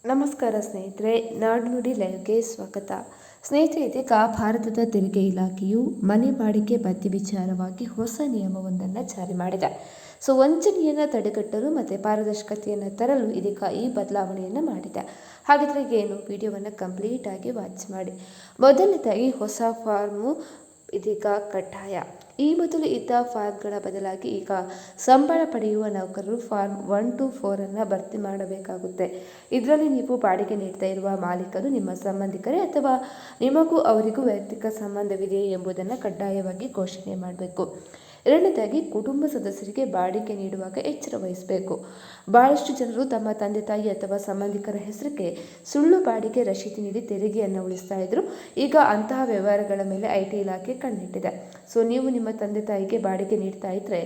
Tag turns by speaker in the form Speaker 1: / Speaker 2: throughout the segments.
Speaker 1: ನಮಸ್ಕಾರ ಸ್ನೇಹಿತರೆ, ನಾಡುನುಡಿ ಲೈವ್ಗೆ ಸ್ವಾಗತ. ಸ್ನೇಹಿತರೆ, ಇದೀಗ ಭಾರತದ ತೆರಿಗೆ ಇಲಾಖೆಯು ಮನೆ ಬಾಡಿಗೆ ಭತ್ಯೆ ವಿಚಾರವಾಗಿ ಹೊಸ ನಿಯಮವೊಂದನ್ನು ಜಾರಿ ಮಾಡಿದೆ. ವಂಚನೆಯನ್ನು ತಡೆಗಟ್ಟಲು ಮತ್ತು ಪಾರದರ್ಶಕತೆಯನ್ನು ತರಲು ಇದೀಗ ಈ ಬದಲಾವಣೆಯನ್ನು ಮಾಡಿದೆ. ಹಾಗಿದ್ರೆ ಏನು, ವಿಡಿಯೋವನ್ನು ಕಂಪ್ಲೀಟ್ ಆಗಿ ವಾಚ್ ಮಾಡಿ. ಮೊದಲನೇದಾಗಿ ಹೊಸ ಫಾರ್ಮು ಇದೀಗ ಕಡ್ಡಾಯ. ಈ ಮೊದಲು ಇದ್ದ ಫಾರ್ಮ್ಗಳ ಬದಲಾಗಿ ಈಗ ಸಂಬಳ ಪಡೆಯುವ ನೌಕರರು ಫಾರ್ಮ್ 1 to 4 ಅನ್ನು ಭರ್ತಿ ಮಾಡಬೇಕಾಗುತ್ತೆ. ಇದರಲ್ಲಿ ನೀವು ಬಾಡಿಗೆ ನೀಡ್ತಾ ಇರುವ ಮಾಲೀಕರು ನಿಮ್ಮ ಸಂಬಂಧಿಕರೇ ಅಥವಾ ನಿಮಗೂ ಅವರಿಗೂ ವೈಯಕ್ತಿಕ ಸಂಬಂಧವಿದೆಯೇ ಎಂಬುದನ್ನು ಕಡ್ಡಾಯವಾಗಿ ಘೋಷಣೆ ಮಾಡಬೇಕು. ಎರಡನೇದಾಗಿ, ಕುಟುಂಬ ಸದಸ್ಯರಿಗೆ ಬಾಡಿಗೆ ನೀಡುವಾಗ ಎಚ್ಚರ ವಹಿಸಬೇಕು. ಬಹಳಷ್ಟು ಜನರು ತಮ್ಮ ತಂದೆ ತಾಯಿ ಅಥವಾ ಸಂಬಂಧಿಕರ ಹೆಸರಿಗೆ ಸುಳ್ಳು ಬಾಡಿಗೆ ರಶೀದಿ ನೀಡಿ ತೆರಿಗೆಯನ್ನು ಉಳಿಸ್ತಾ ಇದ್ರು. ಈಗ ಅಂತಹ ವ್ಯವಹಾರಗಳ ಮೇಲೆ IT ಇಲಾಖೆ ಕಣ್ಣಿಟ್ಟಿದೆ. ನೀವು ನಿಮ್ಮ ತಂದೆ ತಾಯಿಗೆ ಬಾಡಿಗೆ ನೀಡ್ತಾ ಇದ್ರೆ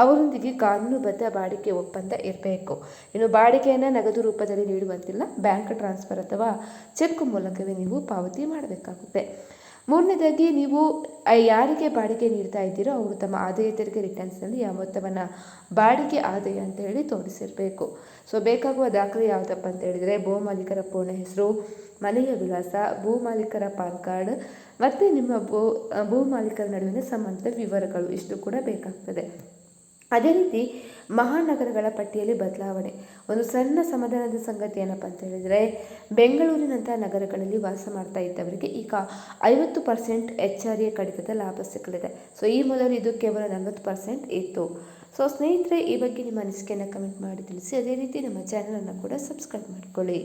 Speaker 1: ಅವರೊಂದಿಗೆ ಕಾನೂನುಬದ್ಧ ಬಾಡಿಗೆ ಒಪ್ಪಂದ ಇರಬೇಕು. ಇನ್ನು ಬಾಡಿಗೆಯನ್ನು ನಗದು ರೂಪದಲ್ಲಿ ನೀಡುವಂತಿಲ್ಲ, ಬ್ಯಾಂಕ್ ಟ್ರಾನ್ಸ್ಫರ್ ಅಥವಾ ಚೆಕ್ ಮೂಲಕವೇ ನೀವು ಪಾವತಿ ಮಾಡಬೇಕಾಗುತ್ತೆ. ಮೂರನೇದಾಗಿ, ನೀವು ಯಾರಿಗೆ ಬಾಡಿಗೆ ನೀಡ್ತಾ ಇದ್ದೀರೋ ಅವರು ತಮ್ಮ ಆದಾಯ ತೆರಿಗೆ ರಿಟರ್ನ್ಸ್ನಲ್ಲಿ ಆ ಮೊತ್ತವನ್ನು ಬಾಡಿಗೆ ಆದಾಯ ಅಂತ ಹೇಳಿ ತೋರಿಸಿರಬೇಕು. ಬೇಕಾಗುವ ದಾಖಲೆ ಯಾವುದಪ್ಪ ಅಂತ ಹೇಳಿದರೆ ಭೂ ಮಾಲೀಕರ ಪೂರ್ಣ ಹೆಸರು, ಮನೆಯ ವಿಳಾಸ, ಭೂ ಮಾಲೀಕರ ಪಾನ್ ಕಾರ್ಡ್ ಮತ್ತು ನಿಮ್ಮ ಭೂ ಮಾಲೀಕರ ನಡುವಿನ ಸಂಬಂಧದ ವಿವರಗಳು, ಇಷ್ಟು ಕೂಡ ಬೇಕಾಗ್ತದೆ. ಅದೇ ರೀತಿ ಮಹಾನಗರಗಳ ಪಟ್ಟಿಯಲ್ಲಿ ಬದಲಾವಣೆ. ಒಂದು ಸಣ್ಣ ಸಮಾಧಾನದ ಸಂಗತಿ ಏನಪ್ಪ ಅಂತ ಹೇಳಿದರೆ, ಬೆಂಗಳೂರಿನಂಥ ನಗರಗಳಲ್ಲಿ ವಾಸ ಮಾಡ್ತಾ ಇದ್ದವರಿಗೆ ಈಗ 50% HRA ಕಡಿತದ ಲಾಭ ಸಿಗಲಿದೆ. ಈ ಮೊದಲು ಇದು ಕೇವಲ 40% ಇತ್ತು. ಸ್ನೇಹಿತರೆ, ಈ ಬಗ್ಗೆ ನಿಮ್ಮ ಅನಿಸಿಕೆಯನ್ನು ಕಮೆಂಟ್ ಮಾಡಿ ತಿಳಿಸಿ. ಅದೇ ರೀತಿ ನಮ್ಮ ಚಾನಲನ್ನು ಕೂಡ ಸಬ್ಸ್ಕ್ರೈಬ್ ಮಾಡಿಕೊಳ್ಳಿ.